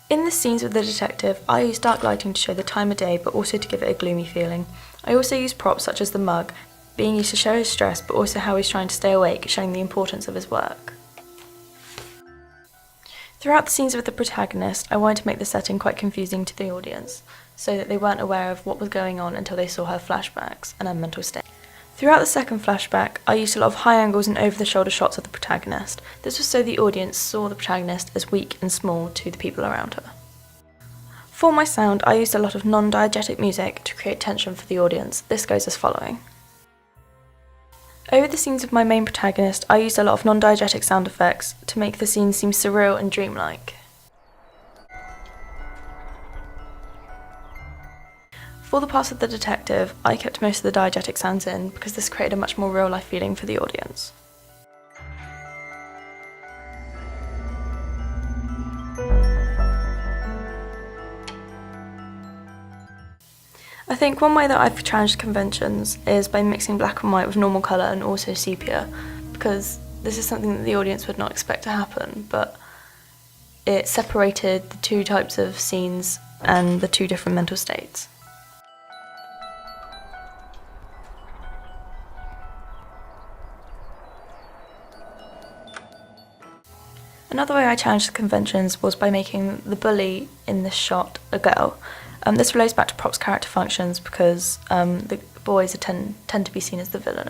In the scenes with the detective, I used dark lighting to show the time of day but also to give it a gloomy feeling. I also used props such as the mug, being used to show his stress but also how he's trying to stay awake, showing the importance of his work. Throughout the scenes with the protagonist, I wanted to make the setting quite confusing to the audience, so that they weren't aware of what was going on until they saw her flashbacks and her mental state. Throughout the second flashback, I used a lot of high angles and over-the-shoulder shots of the protagonist. This was so the audience saw the protagonist as weak and small to the people around her. For my sound, I used a lot of non-diegetic music to create tension for the audience. This goes as following. Over the scenes of my main protagonist, I used a lot of non-diegetic sound effects to make the scene seem surreal and dreamlike. For the parts of the detective, I kept most of the diegetic sounds in because this created a much more real-life feeling for the audience. I think one way that I've challenged conventions is by mixing black and white with normal colour and also sepia, because this is something that the audience would not expect to happen, but it separated the two types of scenes and the two different mental states. Another way I challenged the conventions was by making the bully in this shot a girl. This relates back to props character functions because the boys tend to be seen as the villain.